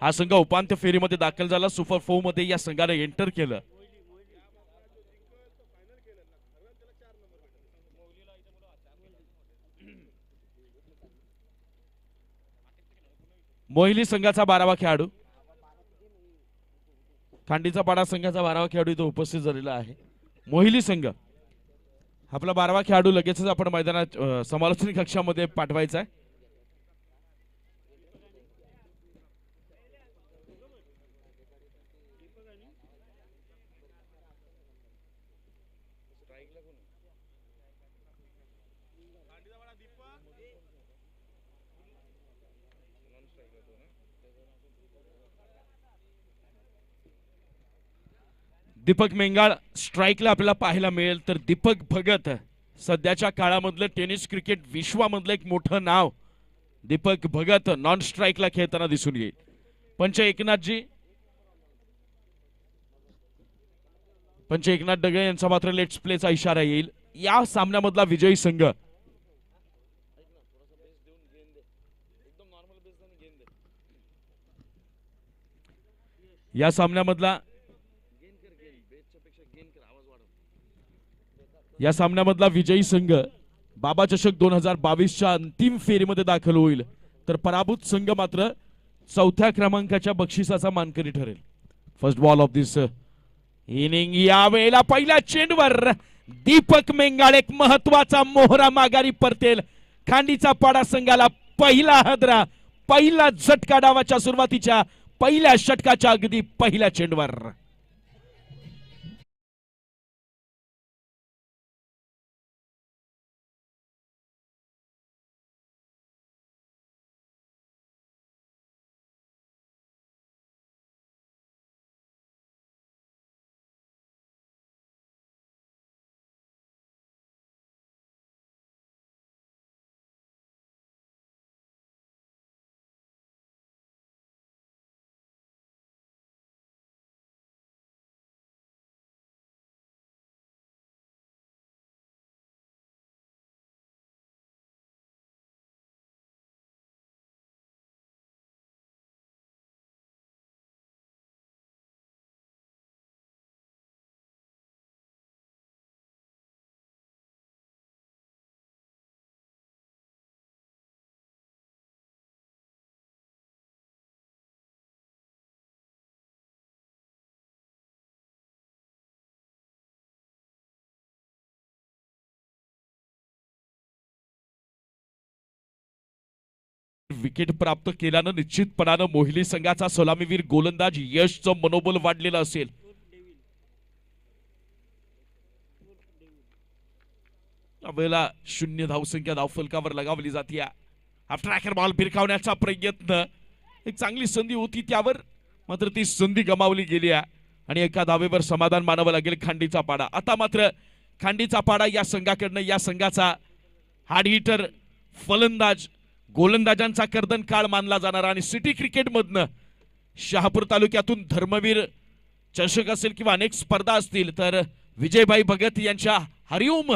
हा संघ उपांत्य फेरीमध्ये दाखल झाला. सुपर 4 मध्ये या संघाने एंटर केलं. मोहिली संघाचा 12वा खेळाडू, खांडीचा पाडा संघाचा 12वा खेळाडू इथं उपस्थित झालेला आहे. मोहिली संघ आपला 12वा खेळाडू लगेचच आपण मैदानात समालोचन कक्षामध्ये पाठवायचा आहे. दीपक मेंगाळ स्ट्राईकला आपल्याला पाहायला मिळेल. तर दीपक भगत सध्याच्या काळामधलं टेनिस क्रिकेट विश्वामधलं एक मोठं नाव दीपक भगत नॉन स्ट्राईकला खेळताना दिसून येईल. पंच एकनाथ डगे यांचा मात्र लेट्स प्लेचा इशारा येईल. या सामन्यामधला विजयी संघ या सामन्यामधला विजयी संघ बाबा चषक 2022च्या अंतिम फेरीमध्ये दाखल होईल. तर पराभूत संघ मात्र 4थ्या क्रमांकाच्या बक्षिसाचा मानकरी ठरेल. First ball of this inning. यावेळेला पहिल्या चेंडूवर दीपक मेंगाळ एक महत्वाचा मोहरा माघारी परतेल. खांडीचा पाडा संघाला पहिला हादरा, पहिला झटका डावाच्या सुरुवातीच्या पहिल्या षटकाच्या अगदी पहिल्या चेंडूवर. विकेट प्राप्त केल्यानं निश्चितपणानं मोहिली संघाचा सलामीवीर गोलंदाज यशचं मनोबल वाढलेलं असेल. वेळेला 0 धावसंख्या धावफलकावर लगावली जाते. ट्रॅकर बॉल भिरकावण्याचा प्रयत्न, एक चांगली संधी होती त्यावर, मात्र ती संधी गमावली गेली आणि एका धावेवर समाधान मानावं लागेल खांडीचा पाडा. आता मात्र खांडीचा पाडा या संघाकडनं, या संघाचा हार्ड हिटर फलंदाज, गोलंदाजांचा कर्दन काळ मानला जाणारा आणि सिटी क्रिकेट मधनं शहापूर तालुक्यातून धर्मवीर चषक असेल किंवा अनेक स्पर्धा असतील, तर विजयभाई भगत यांच्या हरिओम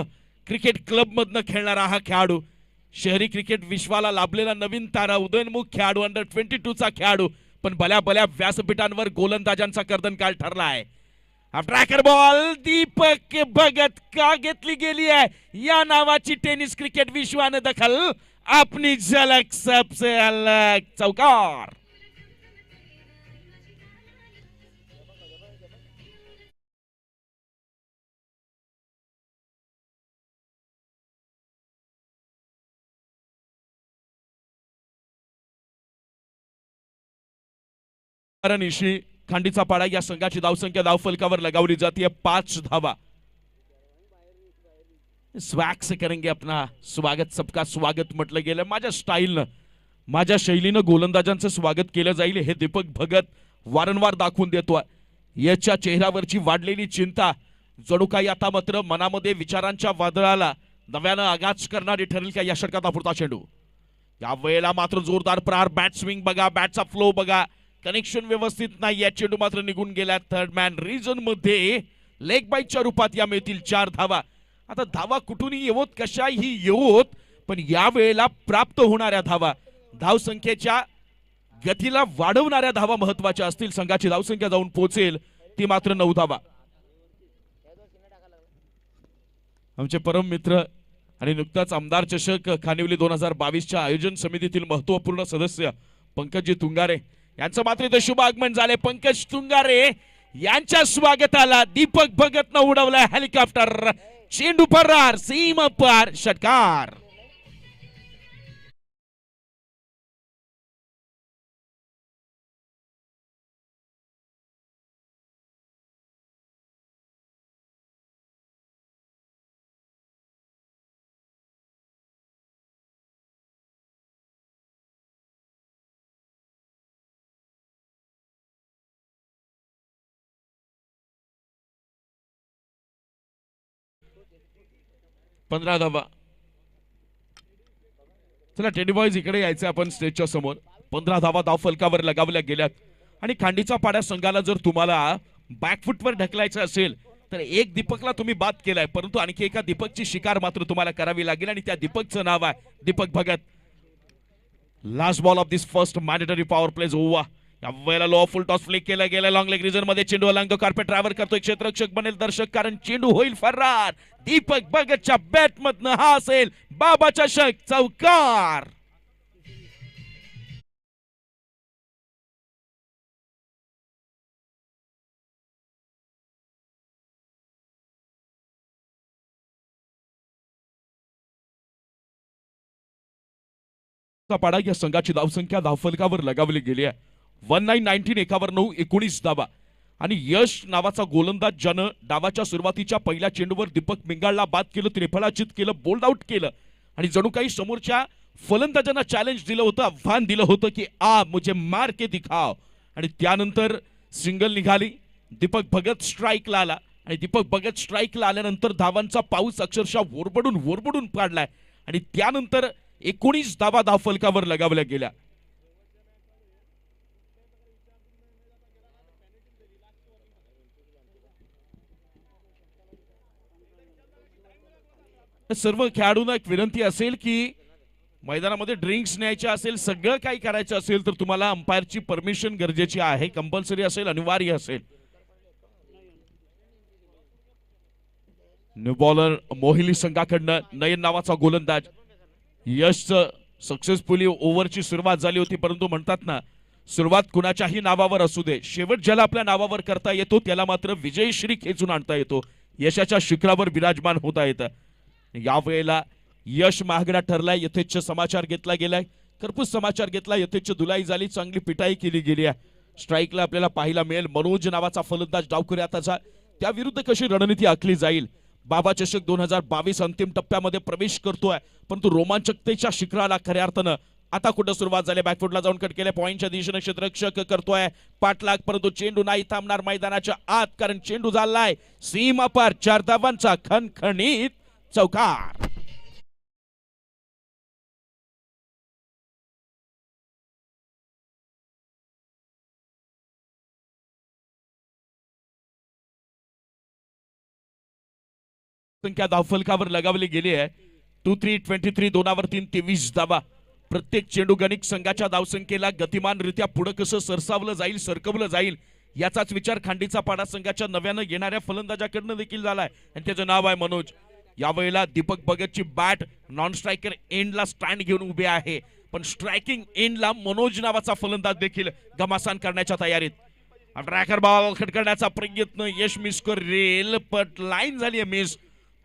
क्रिकेट क्लब मधनं खेळणारा हा खेळाडू, शहरी क्रिकेट विश्वाला लाभलेला नवीन तारा, उदयनमुख खेळाडू, अंडर 22चा खेळाडू, पण भल्या भल्या व्यासपीठांवर गोलंदाजांचा कर्दन काळ ठरला आहे. ट्रॅकर बॉल दीपक भगत का घेतली गेली आहे या नावाची टेनिस क्रिकेट विश्वाने दखल. अपनी झलक सबसे अलग, चौकार. निशी खांडीचा पाडा या संघाची धावसंख्या धावफलकावर लगावली जाती है 5 धावा. स्वैग से करेंगे अपना स्वागत, सबका स्वागत म्हटलं गेलं. माझ्या स्टाईलनं, माझ्या शैलीनं गोलंदाजांचं स्वागत केलं जाईल हे दीपक भगत वारंवार दाखवून देतोय. याच्या चेहऱ्यावरची वाढलेली चिंता जणू काही आता मात्र मनामध्ये विचारांच्या वादळाला नव्यानं आगाज करणारी ठरेल का या षटकाचा पुढचा चेंडू. या वेळेला मात्र जोरदार प्रहार, बॅट स्विंग बघा, बॅटचा फ्लो बघा, कनेक्शन व्यवस्थित नाही. या चेंडू मात्र निघून गेला थर्ड मॅन रिजन मध्ये. लेग बाईटच्या रूपात या मिळतील 4 धावा. आता धावा कुठूनही येवोत, कशाही येवोत, पण या वेळेला प्राप्त होणाऱ्या धावा धावसंख्येच्या गतीला वाढवणाऱ्या धावा महत्वाच्या असतील. संघाची धावसंख्या जाऊन पोहोचेल ती मात्र 9 धावा. आमचे परम मित्र आणि नुकताच आमदार चषक खानिवली 2022च्या आयोजन समितीतील महत्वपूर्ण सदस्य पंकजी तुंगारे यांचं मात्र इथे शुभ आगमन झाले. पंकज तुंगारे यांच्या स्वागताला दीपक भगतनं उडवलाय हेलिकॉप्टर. चेंडू फरार, सीमा पार, षटकार. पंधरा धावा. चला टेडी बॉयज इकडे यायचे आपण स्टेजच्या समोर. 15 धावा धाव फलकावर लगावल्या गेल्यात आणि खांडीचा पाड्या संघाला जर तुम्हाला बॅकफुटवर ढकलायचं असेल तर एक दीपकला तुम्ही बाद केलाय, परंतु आणखी एका दीपकची शिकार मात्र तुम्हाला करावी लागेल आणि त्या दीपकचं नाव आहे Deepak Bhagat. Last ball of this first mandatory power play's over. या वेळेला लो फुल टॉस फ्लिक केला गेला. लॉंग लेग रिजन मध्ये चेंडू अलंग कार्पेट ड्रायव्हर करतोय. क्षेत्ररक्षक बनेल दर्शक कारण चेंडू होईल फरार. दीपक भगतच्या बॅट मधनं हा असेल बाबाच्या चषक चौकार. पाडा या संघाची धावसंख्या धावफलकावर लगावली गेली आहे. 1919 एकावर 9 19 धावा आणि यश नावाचा गोलंदाज ज्यानं डावाच्या सुरुवातीच्या पहिल्या चेंडूवर दीपक मिंगाळला बाद केलं, त्रिफळाचित केलं, बोल्ड आउट केलं आणि जणू काही समोरच्या फलंदाजांना चॅलेंज दिलं होतं, आव्हान दिलं होतं की आ मुझे मार के दिखाव. आणि त्यानंतर सिंगल निघाली. दीपक भगत स्ट्राईकला आला आणि दीपक भगत स्ट्राईकला आल्यानंतर धावांचा पाऊस अक्षरशः ओरबडून पाडलाय आणि त्यानंतर 19 धावा धावफलकावर लगावल्या गेल्या. सर्व खेळाडूंना एक विनंती असेल की मैदानामध्ये ड्रिंक्स न्यायचे असेल, सगळं काही करायचं असेल तर तुम्हाला अंपायरची परमिशन गरजेची आहे, कंपल्सरी असेल, अनिवार्य असेल. न्यू बॉलर मोहिली संघाकडनं नयन नावाचा गोलंदाज. यशचं सक्सेसफुली ओव्हरची सुरुवात झाली होती, परंतु म्हणतात ना सुरुवात कुणाच्याही नावावर असू दे, शेवट ज्याला आपल्या नावावर करता येतो त्याला मात्र विजयश्री खेचून आणता येतो, यशाच्या शिखरावर विराजमान होता येतं. यावेळेला यश महागडा ठरलाय. यथेच्छ समाचार घेतला गेलाय, खरपूस समाचार घेतला. यथेच्छ धुलाई झाली, चांगली पिटाई केली गेली आहे. स्ट्राईकला आपल्याला पाहायला मिळेल मनोज नावाचा फलंदाज डावखुरी आताचा. त्याविरुद्ध कशी रणनीती आखली जाईल. बाबा चषक 2022 अंतिम टप्प्यामध्ये प्रवेश करतोय, परंतु रोमांचकतेच्या शिखराला खऱ्या अर्थानं आता कुठं सुरुवात झाली. बॅकफुटला जाऊन कट केल्या. पॉईंटच्या दिशेने क्षेत्ररक्षक करतोय पाठलाग, परंतु चेंडू नाही थांबणार मैदानाच्या आत कारण चेंडू झालाय सीमा पार. 4 धावांचा खणखणीत चौकार. संख्या धावफलकावर लगावली गेली आहे 2-3-23 दोनावर 3 23 धावा. प्रत्येक चेंडू गणिक संघाच्या धावसंख्येला गतिमानरित्या पुढे कसं सरसावलं जाईल, सरकवलं जाईल याचाच विचार खांडीचा पाडा संघाच्या नव्यानं येणाऱ्या फलंदाजाकडनं देखील झालाय आणि त्याचं नाव आहे मनोज. यावेळेला दीपक भगतची बॅट नॉन स्ट्रायकर एंडला स्टँड घेऊन उभे आहे, पण स्ट्रायकिंग एंडला मनोज नावाचा फलंदाज देखील घमासान करण्याच्या तयारीत. ट्रॅकर बॉल खटकण्याचा प्रयत्न, यश मिस करेल पण लाईन झाली आहे मिस.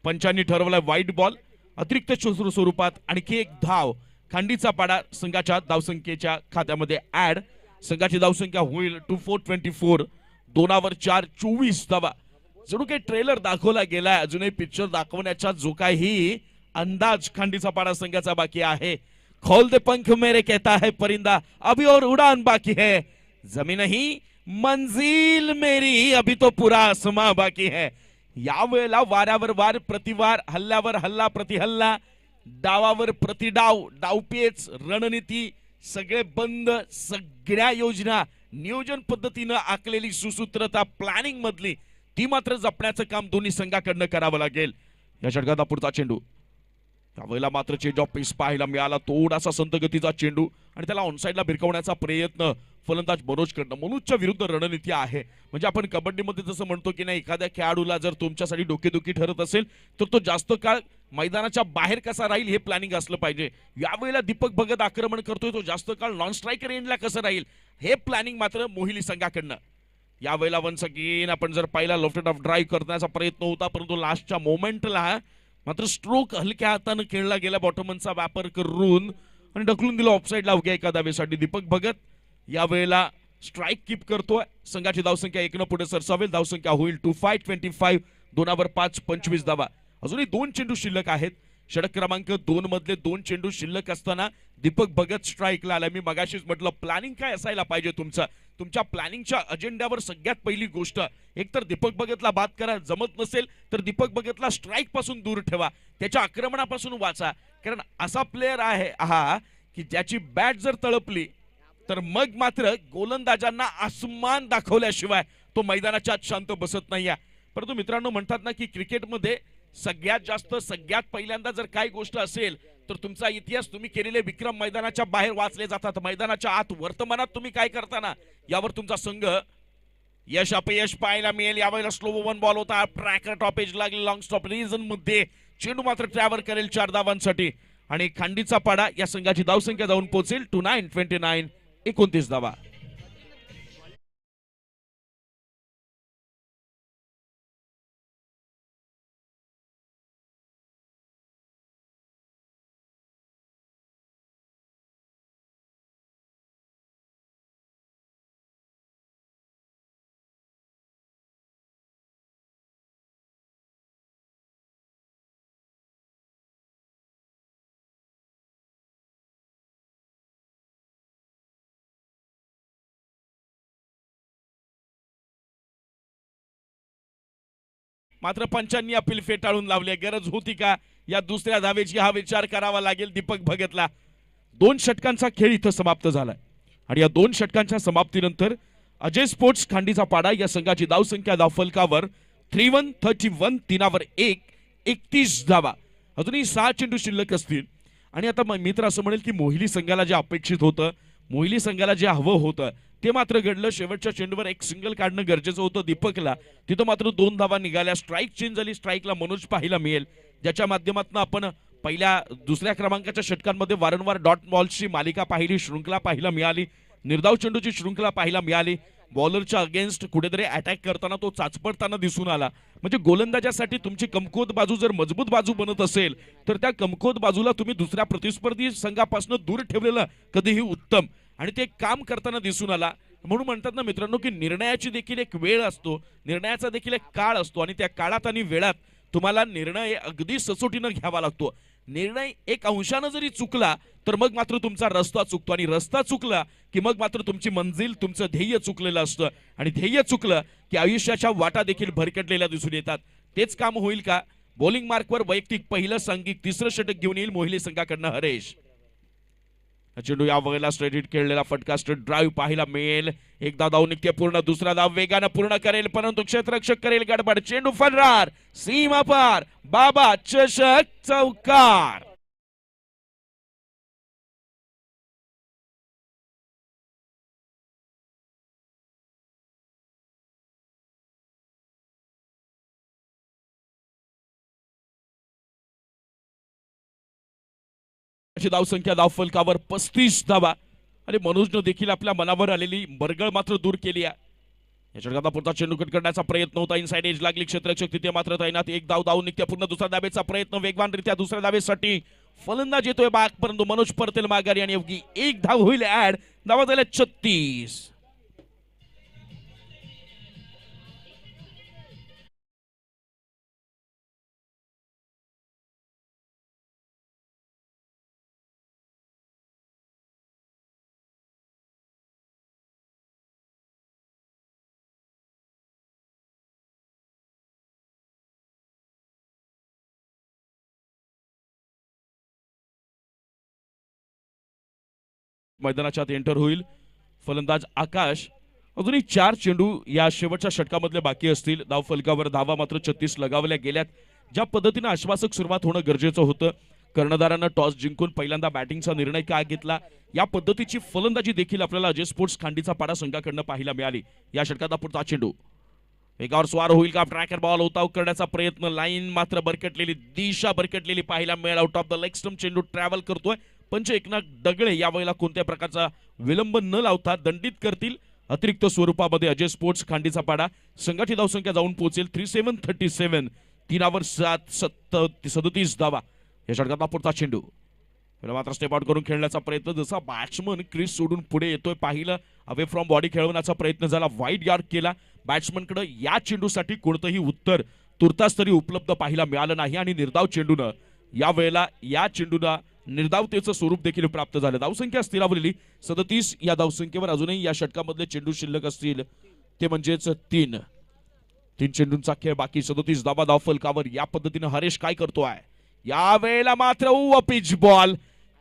पंचांनी ठरवलाय वाईट बॉल. अतिरिक्त स्वरूपात आणखी एक धाव खांडीचा पाडा संघाच्या धावसंख्येच्या खात्यामध्ये ऍड. संघाची धावसंख्या होईल 24-24 दोनावर 4 24 धावा. जणू काही ट्रेलर दाखवला गेलाय, अजूनही पिक्चर दाखवण्याचा जो काही अंदाज खांडीचा पाडा संघाचा बाकी आहे. खोल दे पंख मेरे कहता है परिंदा, अभी और उड़ान बाकी है, जमीन ही मंजिल मेरी अभी तो पूरा आसमां बाकी है. यावेळेला वाऱ्यावर वार, प्रतिवार, हल्ल्यावर हल्ला, प्रतिहल्ला, डावावर प्रतिडाव, डावपेच, रणनीती सगळे बंद. सगळ्या योजना नियोजन पद्धतीनं आखलेली सुसूत्रता प्लॅनिंग मधली ती मात्र जपण्याचं काम दोन्ही संघाकडनं करावं लागेल. या षटकाचा पुढचा चेंडू त्यावेळेला मात्र चेंज ऑफ पेस पाहायला मिळाला, थोडासा संत गतीचा चेंडू आणि त्याला ऑनसाईडला भिरकवण्याचा प्रयत्न फलंदाज मनोजकडनं. मनोजच्या विरुद्ध रणनीती आहे. म्हणजे आपण कबड्डीमध्ये जसं म्हणतो की नाही, एखाद्या खेळाडूला जर तुमच्यासाठी डोकेदुखी ठरत असेल तर तो जास्त काळ मैदानाच्या बाहेर कसा राहील हे प्लॅनिंग असलं पाहिजे. यावेळेला दीपक भगत आक्रमण करतोय, तो जास्त काळ नॉन स्ट्रायकर एंडला कसं राहील हे प्लॅनिंग मात्र मोहिली संघाकडनं. यावेळेला वन्स अगेन आपण जर पाहिला लेफ्ट ऑफ ड्राईव्ह करण्याचा प्रयत्न होता, परंतु लास्टच्या मोमेंटला मात्र स्ट्रोक हलक्या हातानं खेळला गेला बॉटमनचा वापर करून आणि ढकलून दिला ऑफसाईडला अवघ्या एका धावेसाठी. दीपक भगत यावेळेला स्ट्राईक कीप करतोय. संघाची धावसंख्या 1 पुढे सरसावेल. धावसंख्या होईल 25-25, 2 5 25 धावा. अजूनही 2 चेंडू शिल्लक आहेत. षटक क्रमांक 2 मधले 2 चेंडू शिल्लक असताना दीपक भगत स्ट्राईकला आला. मी मगाशीच म्हटलं प्लॅनिंग काय असायला पाहिजे तुमचं. तुमच्या प्लॅनिंगच्या अजेंड्यावर सगळ्यात पहिली गोष्ट एकतर दीपक भगतला बाद करा, जमत नसेल तर दीपक भगतला स्ट्राईक पासून दूर ठेवा, त्याच्या आक्रमणापासून वाचा. कारण असा प्लेअर आहे हा की ज्याची बॅट जर तळपली तर मग मात्र गोलंदाजांना आसमान दाखवल्याशिवाय तो मैदानाच्या आत शांत बसत नाही. परंतु मित्रांनो, म्हणतात ना की क्रिकेटमध्ये सगळ्यात जास्त सगळ्यात पहिल्यांदा जर काही गोष्ट असेल तर तुमचा इतिहास, तुम्ही केलेले विक्रम मैदानाच्या बाहेर वाचले जातात. मैदानाच्या आत वर्तमानात तुम्ही काय करताना यावर तुमचा संघ यश अपयश पाहायला मिळेल. यावेळेला स्लो 1 बॉल होता. ट्रॅकर टॉपेज लागले लॉंग स्टॉप रिजन मध्ये. चेंडू मात्र ट्रॅव्हल करेल 4 धावांसाठी आणि खांडीचा पाडा या संघाची धावसंख्या जाऊन पोहोचेल 29-29, 29 धावा. मात्र पंचांनी अपील फेटाळून लावले. गरज होती का या दुसऱ्या धावेची हा विचार करावा लागेल दीपक भगतला. 2 षटकांचा खेळ इथं समाप्त झालाय आणि या 2 षटकांच्या समाप्तीनंतर अजय स्पोर्ट्स खांडीचा पाडा या संघाची धावसंख्या धावफलकावर 31 3 1 31 धावा. अजूनही 6 चेंडू शिल्लक असतील आणि आता मित्र असं म्हणेल की मोहिली संघाला जे अपेक्षित होतं, मोहिली संघाला जे हवं होतं ते मात्र घडलं. शेवटच्या चेंडूवर एक सिंगल काढणं गरजेचं होतं दीपकला. तिथं मात्र 2 धावा निघाल्या. स्ट्राईक चेंज झाली. स्ट्राईकला मनोज पाहायला मिळेल, ज्याच्या माध्यमातून आपण पहिल्या दुसऱ्या क्रमांकाच्या षटकांमध्ये वारंवार डॉट बॉल्सची मालिका पाहिली, शृंखला पाहायला मिळाली, निर्धाव चेंडूची शृंखला पाहायला मिळाली. बॉलरच्या अगेन्स्ट कुठेतरी अटॅक करताना तो चाचपडताना दिसून आला. म्हणजे गोलंदाजासाठी तुमची कमकुवत बाजू जर मजबूत बाजू बनत असेल तर त्या कमकुवत बाजूला तुम्ही दुसऱ्या प्रतिस्पर्धी संघापासून दूर ठेवलेलं कधीही उत्तम आणि ते काम करताना दिसून आला. म्हणून म्हणतात ना मित्रांनो की निर्णयाची देखील एक वेळ असतो, निर्णयाचा देखील एक काळ असतो आणि त्या काळात आणि वेळात तुम्हाला निर्णय अगदी सचोटीनं घ्यावा लागतो. निर्णय एक अंशानं जरी चुकला तर मग मात्र तुमचा रस्ता चुकतो आणि रस्ता चुकला की मग मात्र तुमची मंजिल, तुमचं ध्येय चुकलेलं असतं आणि ध्येय चुकलं की आयुष्याच्या वाटा देखील भरकटलेल्या दिसून येतात. तेच काम होईल का? बॉलिंग मार्कवर वैयक्तिक पहिलं सांघिक 3रं षटक घेऊन येईल मोहिली संघाकडनं हरेश. चेंडू या वेळेला स्ट्रेट हिट खेळलेला फटका स्ट्रेट ड्राईव्ह पाहायला मिळेल. एकदा धाव निघते पूर्ण, दुसरा धाव वेगानं पूर्ण करेल परंतु क्षेत्ररक्षक करेल गडबड. चेंडू फरार, सीमा पार, बाबा चषक चौकार. धावसंख्या धावफलकावर 35 धावा आणि मनोजनं देखील आपल्या मनावर आलेली बरगळ मात्र दूर केली आहे. या षटकाचा पुढचा चेंडू कट करण्याचा प्रयत्न होता. इनसाइड एज लागली, क्षेत्ररक्षक तिथे मात्र तैनात. एक धाव धावून निघते पूर्ण, दुसऱ्या धावेचा प्रयत्न वेगवानरित्या दुसऱ्या धावेसाठी फलंदाज येतोय बाग परंतु मनोज परतेल माघारी आणि अवघी एक धाव होईल ऍड. धावा झाल्या 36. मैदानाच्या आत एंटर होईल फलंदाज आकाश. अजूनही 4 चेंडू या शेवटच्या षटकामधले बाकी असतील. धावफलकावर धावा मात्र 36 लगावल्या गेल्यात. ज्या पद्धतीने आश्वासक सुरुवात होणं गरजेचं होतं, कर्णधारानं टॉस जिंकून पहिल्यांदा बॅटिंगचा निर्णय काय घेतला, या पद्धतीची फलंदाजी देखील आपल्याला अजय स्पोर्ट्स खांडीचा पाडा संघाकडनं पाहायला मिळाली. या षटकाचा पुढचा चेंडू एकावर स्वार होईल का, ट्रॅकर बॉल उताव करण्याचा प्रयत्न, लाईन मात्र बरकटलेली, दिशा बरकटलेली पाहायला मिळेल. Out of the leg stump चेंडू ट्रॅव्हल करतोय. पंच एकनाथ दगळे यावेळेला कोणत्या प्रकारचा विलंब न लावता दंडित करतील. अतिरिक्त स्वरूपामध्ये अजय स्पोर्ट्स खांडीचा पाडा संघाची धावसंख्या जाऊन पोहोचेल 3737. 3 ओव्हर 37 धावा. या षटकाचा पुढचा चेंडू मात्र स्टेप आउट करून खेळण्याचा प्रयत्न, जसा बॅट्समन क्रीज सोडून पुढे येतोय पाहिलं, अवे फ्रॉम बॉडी खेळवण्याचा प्रयत्न झाला, वाईड यार्ड केला. बॅट्समनकडे या चेंडूसाठी कोणतंही उत्तर तुर्तास तरी उपलब्ध पाहायला मिळालं नाही आणि निर्धाव चेंडूनं यावेळेला या चेंडूला निर्धावतेचं स्वरूप देखील प्राप्त झालं. धावसंख्या स्थिरावलेली 37. या धावसंख्येवर अजूनही या षटकामधले चेंडू शिल्लक असतील ते म्हणजेच 3 चेंडूंचा खेळ बाकी. 37 धावा धावफलकावर. या पद्धतीनं हरेश काय करतोय यावेळेला, मात्र पिच बॉल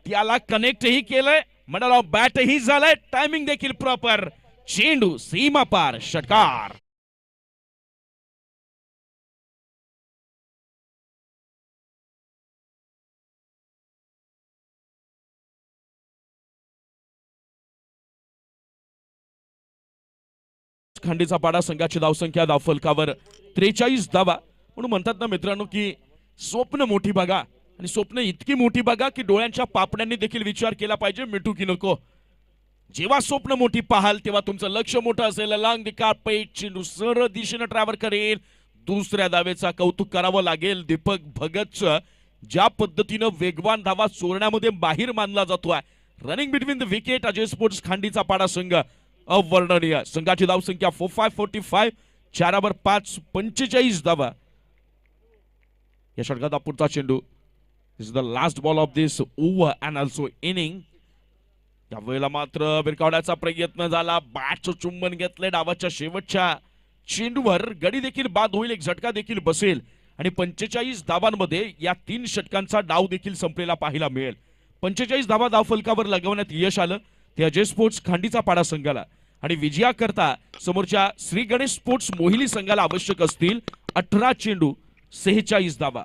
त्याला कनेक्टही केलंय, म्हणाला बॅटही झालंय, टायमिंग देखील प्रॉपर. चेंडू सीमा पार, षटकार. खांडीचा पाडा संघाची धावसंख्या धावफलकावर 43 धावा. म्हणून म्हणतात ना मित्रांनो की स्वप्न मोठी बघा, आणि स्वप्न इतकी मोठी बघा की डोळ्यांच्या पापण्यांनी देखील विचार केला पाहिजे मिटू की नको. जेव्हा स्वप्न मोठी पाहाल तेव्हा तुमचं लक्ष मोठं असेल. लांग दिका पेट चेंडू सरळ दिशेनं ट्रॅव्हल करेल. दुसऱ्या धावेचा कौतुक करावं लागेल दीपक भगतचं, ज्या पद्धतीनं वेगवान धावा चोरण्यामध्ये माहीर मानला जातोय. Running between the wicket Ajay sports खांडीचा पाडा संघ अवर्णनीय. संघाची धावसंख्या 4545. 4 ओव्हर 5 45 धावा. या षटकाचा पुढचा चेंडू is the last ball of this over and also inning. यावेळेला मात्र भिरकावण्याचा प्रयत्न झाला, बॅटचं चुंबन घेतलंय. डावाच्या शेवटच्या चेंडूवर गडी देखील बाद होईल, एक झटका देखील बसेल आणि 45 धावांमध्ये या 3 षटकांचा डाव देखील संपलेला पाहायला मिळेल. 45 धावा धावफलकावर लगवण्यात यश आलं ते अजय स्पोर्ट्स खांडीचा पाडा संघाला, आणि विजयाकरता समोरच्या श्री गणेश स्पोर्ट्स मोहिली संघाला आवश्यक असतील 18 चेंडू 46 धावा.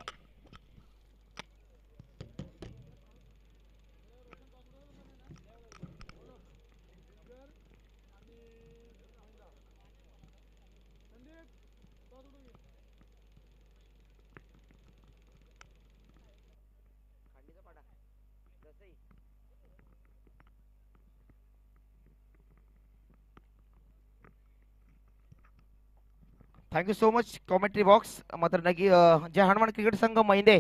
Thank you so much commentary box. मात्र नक्की जय हनुमान क्रिकेट संघ मैंदे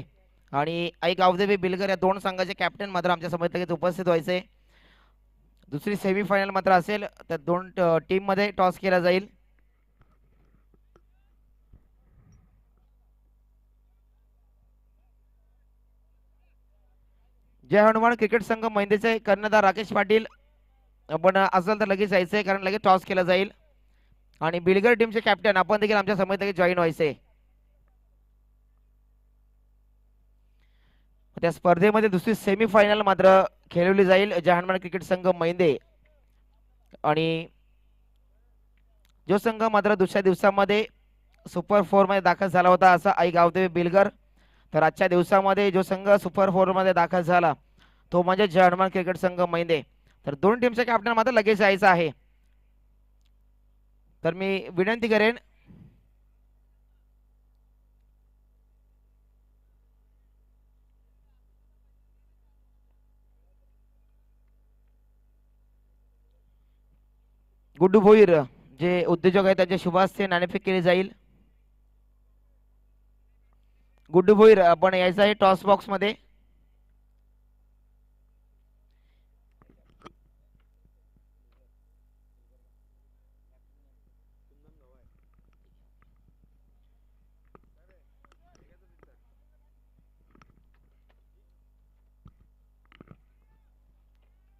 आणि आई गावदेवी बिलगर या 2 संघाचे कॅप्टन मात्र आमच्या समोर लगेच उपस्थित व्हायचे. दुसरी सेमीफायनल मात्र असेल, त्या 2 टीम मध्ये टॉस केला जाईल. जय हनुमान क्रिकेट संघ मैंदेचे कर्णधार राकेश पाटील आपण असेल तर लगेच यायचंय, कारण लगेच टॉस केला जाईल. आणि बिलगर टीमचे कॅप्टन आपण देखील आमच्या समोर लगेच जॉईन व्हायचे. त्या स्पर्धेमध्ये दुसरी सेमीफायनल मात्र खेळवली जाईल जय हनुमान क्रिकेट संघ मैंदे, आणि जो संघ मात्र दुसऱ्या दिवसामध्ये सुपर 4 मध्ये दाखल झाला होता असा आई गावदेवी बिलगर, तर आजच्या दिवसामध्ये जो संघ सुपर 4 मध्ये दाखल झाला तो म्हणजे जय हनुमान क्रिकेट संघ मैंदे. तर 2 टीमचे कॅप्टन मात्र लगेच यायचं आहे. तर मी विनंती करेन गुड्डू भोईर जे उद्योजक आहेत त्यांच्या शुभ हस्ते नाणेफेक केली जाईल. गुड्डू भोईर आपण यायचं आहे टॉस बॉक्स मध्ये.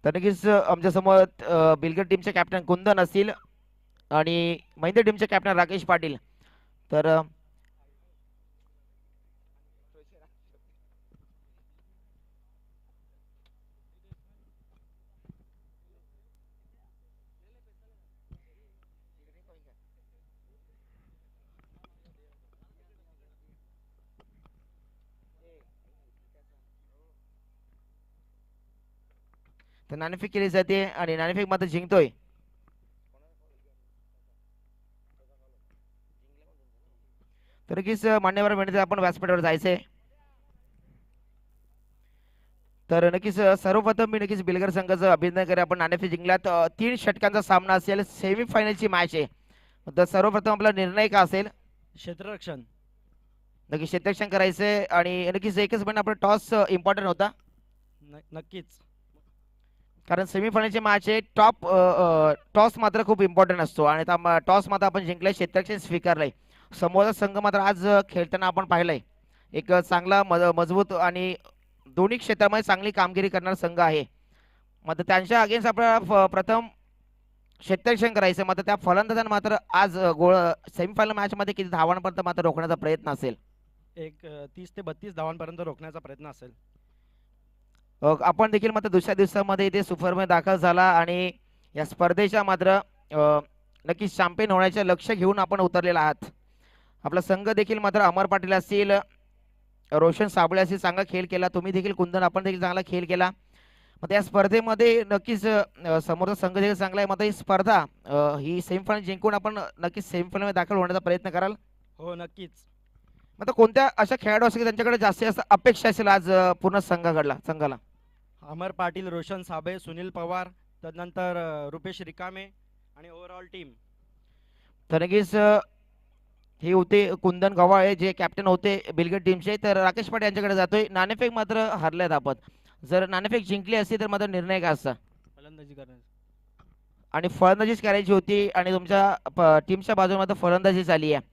तर नक्कीच आमच्या समोर बिलगर टीमचे कॅप्टन कुंदन असतील आणि मैंदे टीमचे कॅप्टन राकेश पाटील. तर तर नाणेफेक केली जाते आणि नाणेफेक मात्र जिंकतोय. तर नक्कीच मान्यवर विनंती आपण व्यासपीठावर जायचंय. तर नक्कीच सर्वप्रथम मी नक्कीच बिलगर संघाचं अभिनंदन करेन. आपण नाणेफेक जिंकलात. 3 षटकांचा सामना असेल, सेमीफायनलची मॅच आहे. तर सर्वप्रथम आपला निर्णय का असेल? क्षेत्ररक्षण. नक्की क्षेत्ररक्षण करायचंय आणि नक्कीच एकच म्हणजे आपला टॉस इम्पॉर्टंट होता. नक्कीच. कारण सेमीफायनलची मॅच आहे. टॉस मात्र खूप इम्पॉर्टंट असतो आणि टॉस मात्र आपण जिंकलाय, क्षेत्ररक्षण स्वीकारलंय. समोरचा संघ मात्र आज खेळताना आपण पाहिलंय एक चांगला मजबूत आणि दोन्ही क्षेत्रामध्ये चांगली कामगिरी करणारा संघ आहे. मात्र त्यांच्या अगेन्स्ट आपल्याला प्रथम क्षेत्ररक्षण करायचं. मात्र त्या फलंदाजांना मात्र आज गोळ सेमीफायनल मॅचमध्ये किती धावांपर्यंत मात्र रोखण्याचा प्रयत्न असेल. 30 ते 32 धावांपर्यंत रोखण्याचा प्रयत्न असेल. आपण देखील मात्र दुसऱ्या दिवसामध्ये इथे सुपरमध्ये दाखल झाला आणि या स्पर्धेच्या मात्र नक्कीच चॅम्पियन होण्याचे लक्ष्य घेऊन आपण उतरलेला आहात. आपला संघ देखील मात्र अमर पाटील असतील, रोशन साबळे असतील, चांगला खेळ केला. तुम्ही देखील कुंदन आपण देखील चांगला खेळ केला. मग त्या स्पर्धेमध्ये नक्कीच समोरचा संघ देखील चांगला आहे. मात्र ही स्पर्धा ही सेमीफायनल जिंकून आपण नक्कीच सेमीफायनलमध्ये दाखल होण्याचा प्रयत्न कराल. हो नक्कीच. मग कोणत्या अशा खेळाडू असतील त्यांच्याकडे जास्तीत जास्त अपेक्षा असेल आज पूर्ण संघाला? अमर पाटील, रोशन साबळे, सुनील पवार, त्यानंतर रुपेश रिकामे आणि ओव्हरऑल टीम. तर नक्कीच हे होते कुंदन गव्हाळे जे कॅप्टन होते बिलगेट टीमचे. तर राकेश पाटील यांच्याकडे जातोय. नाणेफेक मात्र हरलेत आपण. जर नाणेफेक जिंकली असती तर मात्र निर्णय काय असता? फलंदाजी करण्याचा. आणि फलंदाजीच करायची होती आणि तुमच्या टीमच्या बाजूने मात्र फलंदाजी झाली आहे.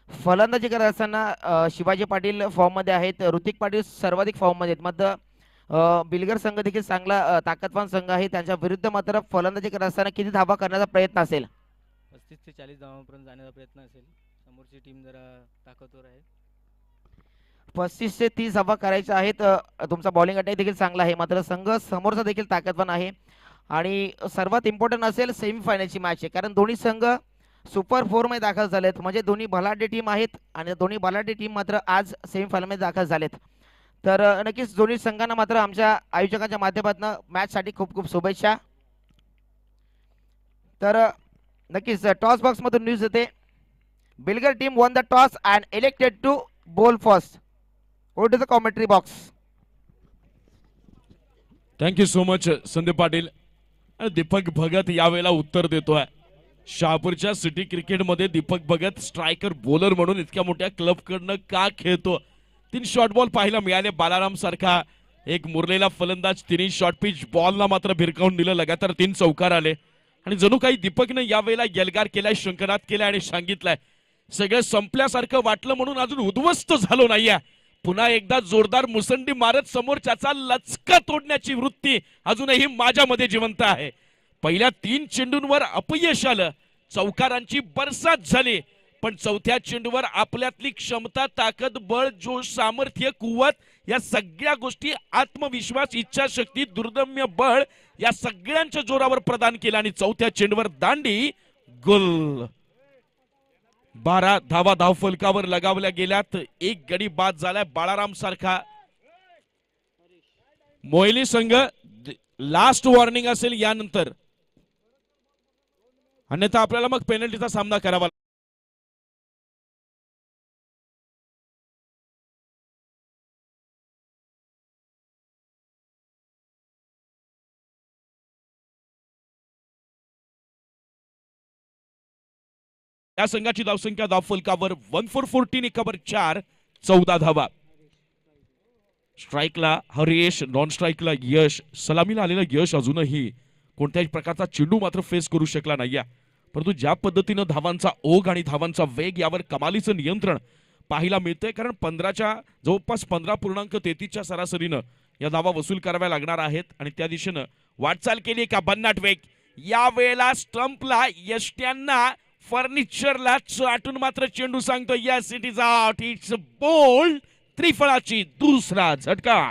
फलंदाजी करत असताना शिवाजी पाटील फॉर्ममध्ये आहेत, ऋतिक पाटील सर्वाधिक फॉर्ममध्ये आहेत. मात्र बिलगर संघ देखील चांगला ताकदवान संघ आहे. त्यांच्या विरुद्ध मात्र फलंदाजी करत असताना किती धावा करण्याचा प्रयत्न असेल? 35 ते 40 धावांपर्यंत जाण्याचा प्रयत्न असेल. समोरची टीम जरा ताकदवर आहे. 35 ते 30 धावा करायच्या आहेत. तुमचा बॉलिंग अटॅक देखील चांगला आहे. मात्र संघ समोरचा देखील ताकदवान आहे आणि सर्वात इम्पॉर्टंट असेल सेमीफायनलची मॅच आहे. कारण दोन्ही संघ सुपर 4 मध्ये दाखल झालेत. म्हणजे दोन्ही बलाढ्य टीम आहेत आणि दोन्ही बलाढ्य टीम मात्र आज सेमीफायनलमध्ये दाखल झालेत. तर नक्कीच दोन्ही संघांना मात्र आमच्या आयोजकांच्या माध्यमातून मॅचसाठी खूप खूप शुभेच्छा. तर नक्कीच टॉस बॉक्स मधून न्यूज येते. बिलगर team won the toss and elected to bowl first. Go to the commentary box. Thank you so much Sandeep Patil. आणि दीपक भगत यावेळेला उत्तर देतोय. शहापूरच्या सिटी क्रिकेटमध्ये दीपक भगत स्ट्रायकर बॉलर म्हणून इतक्या मोठ्या क्लबकडनं का खेळतो? 3 शॉर्ट बॉल पाहायला मिळाले. बालाराम सारखा एक मुरलेला फलंदाज 3 शॉर्ट पिच बॉलला मात्र भिरकावून दिलं. लगातार 3 चौकार आले आणि जणू काही दीपकनं यावेळेला यलगार केलाय, शंकनात केलाय आणि सांगितलंय सगळं संपल्यासारखं वाटलं म्हणून अजून उद्ध्वस्त झालो नाहीये. पुन्हा एकदा जोरदार मुसंडी मारत समोरच्याचा लचका तोडण्याची वृत्ती अजूनही माझ्यामध्ये जिवंत आहे. पहिल्या 3 चेंडूंवर अपयश आलं, चौकारांची बरसात झाली, पण चौथ्या चेंडूवर आपल्यातली क्षमता, ताकद, बळ, जोश, सामर्थ्य, कुवत या सगळ्या गोष्टी, आत्मविश्वास, इच्छाशक्ती, दुर्दम्य बळ या सगळ्यांच्या जोरावर प्रदान केला आणि चौथ्या चेंडूवर दांडी गोल. 12 धावा धावफलकावर लगावल्या गेल्यात. 1 गडी बाद झालाय. बाळाराम सारखा मोयली संघ लास्ट वॉर्निंग असेल यानंतर, अन्यथा आपल्याला मग पेनल्टीचा सामना करावा. या संघाची धावसंख्या धावफलकावर 1414, एकावर 4, 14 धावा. स्ट्राईकला हरेश, नॉन स्ट्राईकला यश. सलामीला आलेला यश अजूनही कोणत्याही प्रकारचा चेंडू मात्र फेस करू शकला नाहीये. परंतु ज्या पद्धतीनं धावांचा ओघ आणि धावांचा वेग यावर कमालीचं नियंत्रण पाहायला मिळतंय. कारण 15च्या जवळपास 15.33च्या सरासरीनं या धावा वसूल कराव्या लागणार आहेत आणि त्या दिशेनं वाटचाल केली का भन्नाट वेग. यावेळेला स्टंपला यष्ट्यांना फर्निचरला चाटून मात्र चेंडू सांगतो yes it is out. It's bold. त्रिफळाची दुसरा झटका.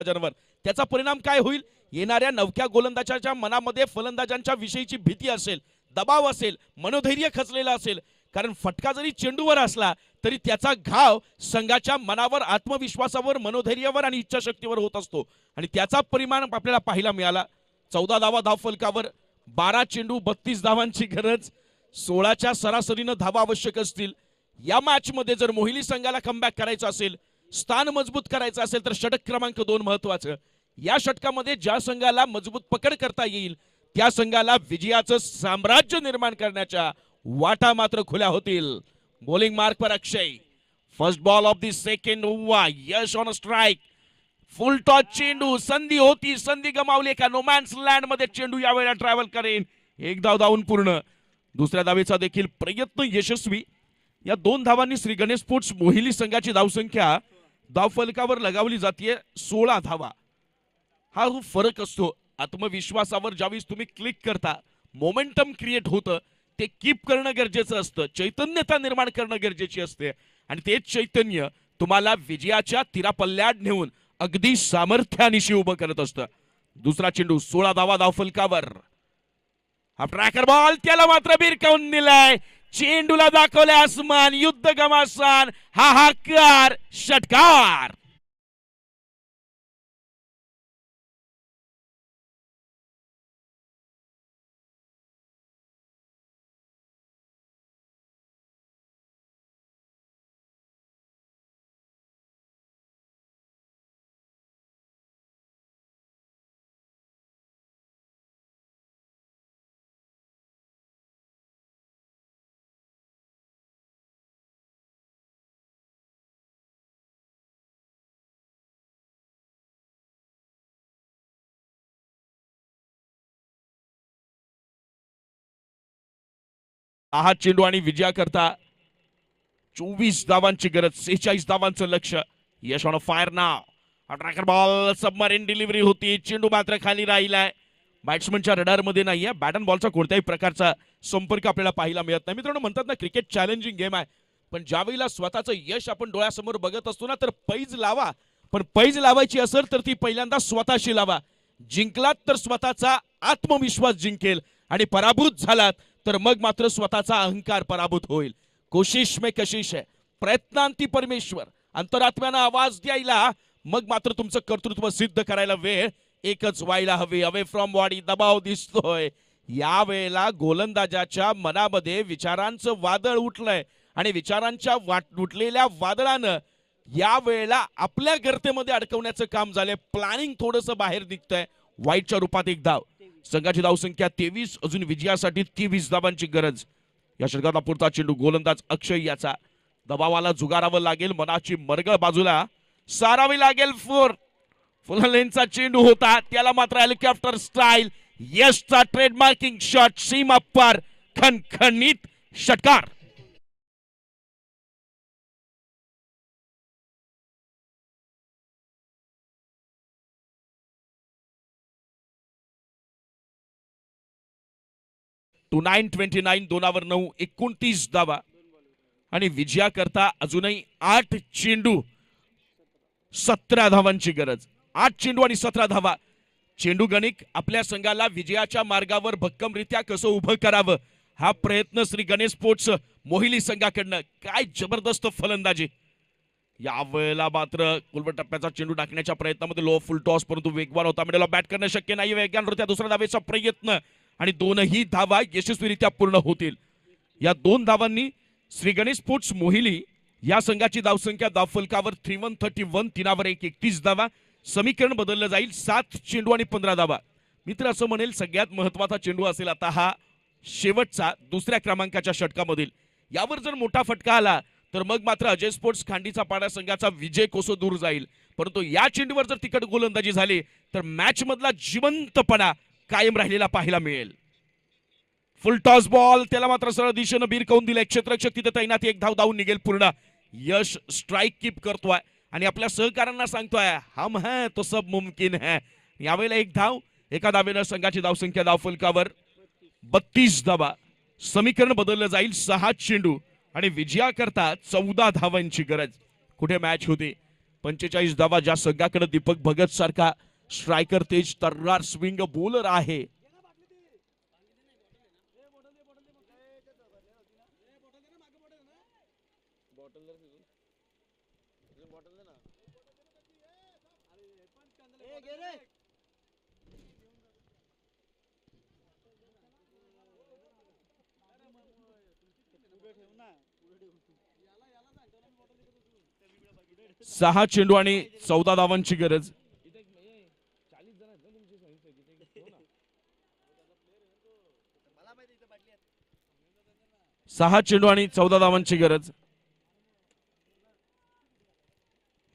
फलंदाजांवर. त्याचा परिणाम काय होईल? येणाऱ्या नवख्या गोलंदाजाच्या मनामध्ये फलंदाजांच्या विषयीची भीती असेल, दबाव असेल, मनोधैर्य खचलेलं असेल. कारण फटका जरी चेंडूवर असला तरी त्याचा घाव संघाच्या मनावर, आत्मविश्वासावर, मनोधैर्यावर आणि इच्छाशक्तीवर होत असतो आणि त्याचा परिणाम आपल्याला पाहायला मिळाला. 14 धावा धावफलकावर, 12 चेंडू 32 धावांची गरज, 16च्या सरासरीनं धावा आवश्यक असतील. या मॅच मध्ये जर मोहिली संघाला कमबॅक करायचं असेल, स्थान मजबूत करायचं असेल तर षटक क्रमांक 2 महत्वाचं. या षटकामध्ये ज्या संघाला मजबूत पकड करता येईल त्या संघाला विजयाचं साम्राज्य निर्माण करण्याच्या वाटा मात्र खुल्या होतील. Bowling mark per Akshay. First ball of the second over. Yash on strike. Full toss चेंडू. संधी होती, संधी गमावली का? नोमॅन्स लँड मध्ये चेंडू यावेळेला ट्रॅव्हल करेन. एक धाव धावून पूर्ण. दुसऱ्या धावेचा देखील प्रयत्न यशस्वी. या 2 धावांनी श्री गणेश स्पोर्ट्स मोहिली संघाची धावसंख्या धावफलकावर लगावली जाते 16 धावा. हा फरक असतो. आत्मविश्वासावर ज्यावेळेस तुम्ही क्लिक करता, मोमेंटम क्रिएट होतं, ते कीप करणं गरजेचं असतं. चैतन्यता निर्माण करणं गरजेची असते आणि तेच चैतन्य तुम्हाला विजयाच्या तिरापल्ल्यात नेऊन अगदी सामर्थ्यानिशी उभं करत असतं. दुसरा चेंडू 16 धावा धावफलकावर. हा ट्रॅकर बॉल त्याला मात्र भिरकावून दिलाय. चेंडूला दाखवले आसमान, युद्ध घमासान, हाहाकार, षटकार. हा चेंडू आणि विजया करता 24 धावांची गरज, 46 धावांचं लक्ष. यश ऑन फायर नाव. हा ट्रॅकर बॉल सबमरीन डिलिव्हरी होती. चेंडू मात्र खाली राहिलाय. बॅट्समनच्या रडार मध्ये नाहीये. बॅट अँड बॉलचा कोणत्याही प्रकारचा संपर्क आपल्याला पाहायला मिळत नाही. मित्रांनो, म्हणतात ना क्रिकेट चॅलेंजिंग गेम आहे, पण ज्यावेळेला स्वतःचं यश आपण डोळ्यासमोर बघत असतो ना, तर पैज लावा. पण पैज लावायची असेल तर ती पहिल्यांदा स्वतःशी लावा. जिंकलात तर स्वतःचा आत्मविश्वास जिंकेल आणि पराभूत झालात तर मग मात्र स्वतःचा अहंकार पराभूत होईल. कोशिश में कशिश है, प्रयत्नांती परमेश्वर. अंतरात्म्यानं आवाज द्यायला, मग मात्र तुमचं कर्तृत्व सिद्ध करायला वेळ एकच व्हायला हवी. अवे फ्रॉम बॉडी दबाव दिसतोय. या वेळेला गोलंदाजाच्या मनामध्ये विचारांचं वादळ उठलंय आणि विचारांच्या उठलेल्या वादळानं या वेळेला आपल्या गर्तेमध्ये अडकवण्याचं काम झालंय. प्लॅनिंग थोडंसं बाहेर निघतंय. वाईटच्या रूपात एक धाव. संघाची धावसंख्या 23, अजून विजयासाठी 23 धावांची गरज. या षटकाचा पुढचा चेंडू गोलंदाज अक्षय याचा. दबावाला जुगारावं लागेल, मनाची मरगळ बाजूला सारावी लागेल. फुल लेनचा चेंडू होता, त्याला मात्र हेलिकॉप्टर स्टाईल यशचा ट्रेडमार्किंग शॉट सीमा पार, खणखणीत षटकार. टू 9-29, 2 29 धावा आणि विजया करता अजूनही 8 चेंडू 17 धावांची गरज. 8 चेंडू आणि 17 धावा. चेंडू गणिक आपल्या संघाला विजयाच्या मार्गावर भक्कमरित्या कसं उभं करावं हा प्रयत्न श्री गणेश स्पोर्ट्स मोहिली संघाकडनं. काय जबरदस्त फलंदाजी. यावेळेला मात्र कुलबट टप्प्याचा चेंडू टाकण्याच्या प्रयत्नामध्ये लो फुल टॉस, परंतु वेगवान होता. मिडल बॅट करणं शक्य नाही. वेगवानरित्या दुसऱ्या धावेचा प्रयत्न आणि 2ही धावा यशस्वीरित्या पूर्ण होतील. या 2 धावांनी श्री गणेश स्पोर्ट्स मोहिली या संघाची धावसंख्या धावफलकावर 31 3 1 31 धावा. समीकरण बदललं जाईल. 7 चेंडू आणि 15 धावा. मित्र असं म्हणेल सगळ्यात महत्वाचा चेंडू असेल आता हा शेवटचा दुसऱ्या क्रमांकाच्या षटकामधील. यावर जर मोठा फटका आला तर मग मात्र अजय स्पोर्ट्स खांडीचा पाडा संघाचा विजय कोसो दूर जाईल. परंतु या चेंडूवर जर तिकट गोलंदाजी झाली तर मॅच मधला जिवंतपणा कायम राहिलेला पाहायला मिळेल. फुल टॉस बॉल, त्याला मात्र सरळ दिशेनं भिरकावून दिलंय. क्षेत्ररक्षक तिथे तैनात. एक धाव धावून निघेल पूर्ण. यश स्ट्राइक कीप करतोय आणि आपल्या सहकाऱ्यांना सांगतोय हम है तो सब मुमकिन है. यावेळेला एक धाव. एका धावेनं संघाची धावसंख्या धावफलकावर 32 धावा. समीकरण बदललं जाईल. 6 चेंडू आणि विजया करता 14 धावांची गरज. कुठे मॅच होती. 45 धावा ज्या संघाकडे दीपक भगत सारखा स्ट्रायकर तेज तर्रार स्विंग बॉलर आहे. सहा चेंडू आणि 14 धावांची गरज. सहा चेंडू आणि 14 धावांची गरज.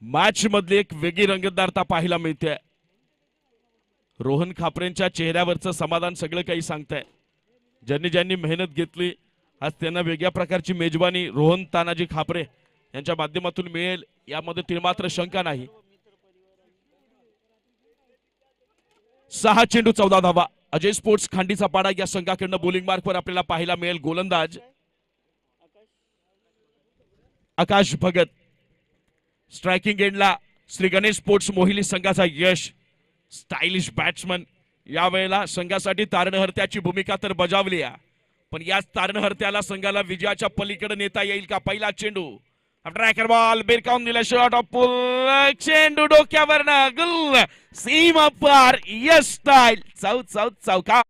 मॅच मधली एक वेगळी रंगतदारता पाहायला मिळते. रोहन खापरेंच्या चेहऱ्यावरचं समाधान सगळं काही सांगतंय. ज्यांनी मेहनत घेतली आज त्यांना वेगळ्या प्रकारची मेजबानी रोहन तानाजी खापरे यांच्या माध्यमातून मिळेल यामध्ये ती मात्र शंका नाही. 6 चेंडू 14 धावा. अजय स्पोर्ट्स खांडीचा पाडा या संघाकडनं बॉलिंग मार्कवर आपल्याला पाहायला मिळेल. गोलंदाज आकाश भगत. स्ट्रायकिंग एंडला श्री गणेश स्पोर्ट्स मोहिली संघाचा यश. स्टायलिश बॅट्समन यावेळेला संघासाठी तारणहर्त्याची भूमिका तर बजावली आहे, पण याच तारणहर्त्याला संघाला विजयाच्या पलीकडे नेता येईल का? पहिला चेंडू ट्रॅकर बॉल बिरकावून दिला. शॉट ऑफ पुल. चेंडू डोक्यावरनं गुल सीमा पार. यस स्टाईल चौका.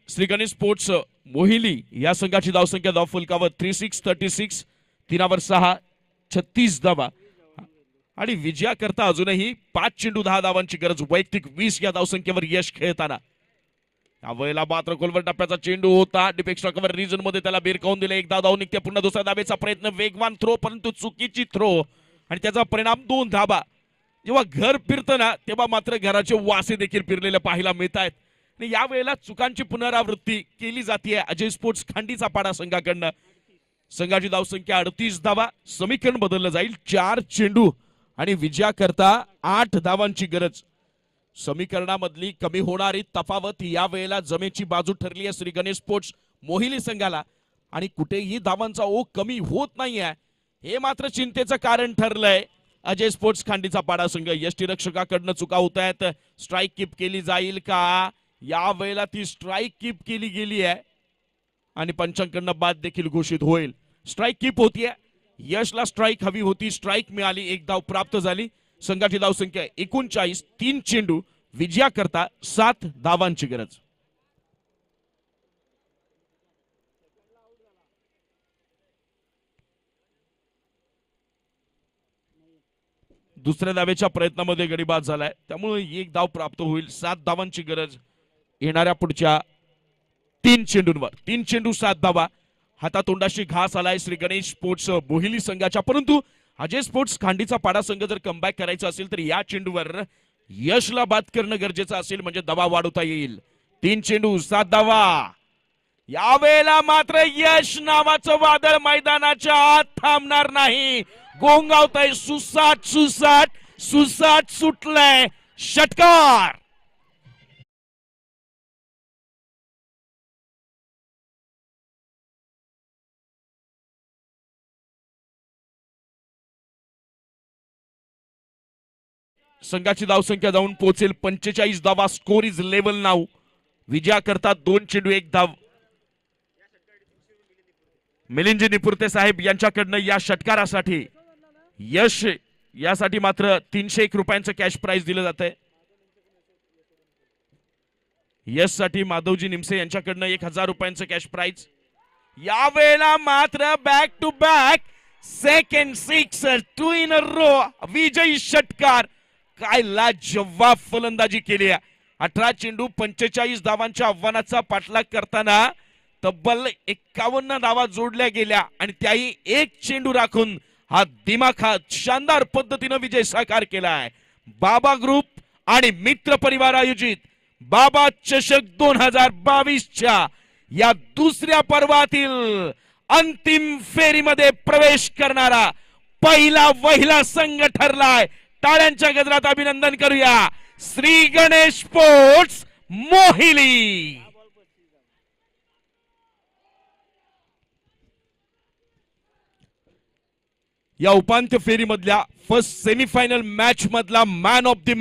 श्री गणेश स्पोर्ट्स मोहिली या संघाची धावसंख्या धाव फलकावर 36-36 3 6 36 धावा आणि विजयाकरता अजूनही 5 चेंडू 10 धावांची गरज. वैयक्तिक 20 या धावसंख्येवर यश खेळताना यावेळेला मात्र खोलवर टप्प्याचा चेंडू होता. डिपेक्स्ट्रा कव्हर रिजन मध्ये त्याला बिरकावून दिले. एक धाव निघते. पुन्हा दुसऱ्या धावेचा प्रयत्न. वेगवान थ्रो परंतु चुकीची थ्रो आणि त्याचा परिणाम 2 धावा. जेव्हा घर फिरतं ना तेव्हा मात्र घराचे वासे देखील फिरलेले पाहायला मिळत आहेत. यावेळेला चुकांची पुनरावृत्ती केली जाते अजय स्पोर्ट्स खांडीचा पाडा संघाकडनं. संघाची धावसंख्या 38 धावा. समीकरण बदललं जाईल. 4 चेंडू आणि विजयाकरता 8 धावांची गरज. समीकरणामधली कमी होणारी तफावत यावेळेला जमेची बाजू ठरली आहे श्री गणेश स्पोर्ट्स मोहिली संघाला आणि कुठेही धावांचा ओघ कमी होत नाहीये हे मात्र चिंतेचं कारण ठरलंय. अजय स्पोर्ट्स खांडीचा पाडा संघ यष्टीरक्षकाकडनं चुका होत आहेत. स्ट्राईक कीप केली जाईल का? यावेळेला ती स्ट्राईक कीप केली गेली आहे आणि पंचांकडनं बाद देखील घोषित होईल. स्ट्राईक कीप होतीये. यशला स्ट्राईक हवी होती. स्ट्राईक मिळाली. 1 धाव प्राप्त झाली. संघाची धावसंख्या 39. 3 चेंडू विजयाकरता 7 धावांची गरज. दुसऱ्या धावेच्या प्रयत्नामध्ये गडी बाद झालाय त्यामुळे 1 धाव प्राप्त होईल. 7 धावांची गरज येणाऱ्या पुढच्या 3 चेंडूंवर. 3 चेंडू 7 धावा. हातातोंडाशी घास आलाय श्री गणेश स्पोर्ट्स मोहिली संघाच्या, परंतु अजय स्पोर्ट्स खांडीचा पाडा संघ जर कमबॅक करायचा असेल तर या चेंडूवर यशला बाद करणं गरजेचं असेल म्हणजे दबाव वाढवता येईल. 3 चेंडू 7 धावा. यावेळेला मात्र यश नावाचं वादळ मैदानाच्या आत थांबणार नाही. गोंगावतय. सुसाट सुसाट सुसाट सुटलंय. षटकार. संघाची धावसंख्या जाऊन पोहोचेल 45 धावा. Score is level now. विजयाकरता 2 चेंडू 1 धाव. मिलिंद निपुर्ते साहेब यांच्याकडनं या षटकारासाठी यश यासाठी मात्र 301 रुपयांचं कॅश प्राइज दिलं जात आहे. यश साठी माधवजी निमसे यांच्याकडनं 1000 रुपयांचं कॅश प्राइज. यावेळेला मात्र back to back second sixer 2 in a row. विजयी षटकार. काय लाजवाब फलंदाजी केली आहे. 18 चेंडू 45 धावांच्या आव्हानाचा पाठलाग करताना तब्बल 51 धावा जोडल्या गेल्या आणि त्याही 1 चेंडू राखून हा दिमाखात शानदार पद्धतीने विजय साकार केलाय. बाबा ग्रुप आणि मित्र परिवार आयोजित बाबा चषक 2022च्या या दुसऱ्या पर्वातील अंतिम फेरीमध्ये प्रवेश करणारा पहिला वहिला संघ ठरलाय. टाळ्यांच्या गजरात अभिनंदन करूया श्री गणेश स्पोर्ट्स मोहिली. या उपांत्य फेरीमधल्या फर्स्ट सेमीफायनल मॅच मधला मॅन ऑफ द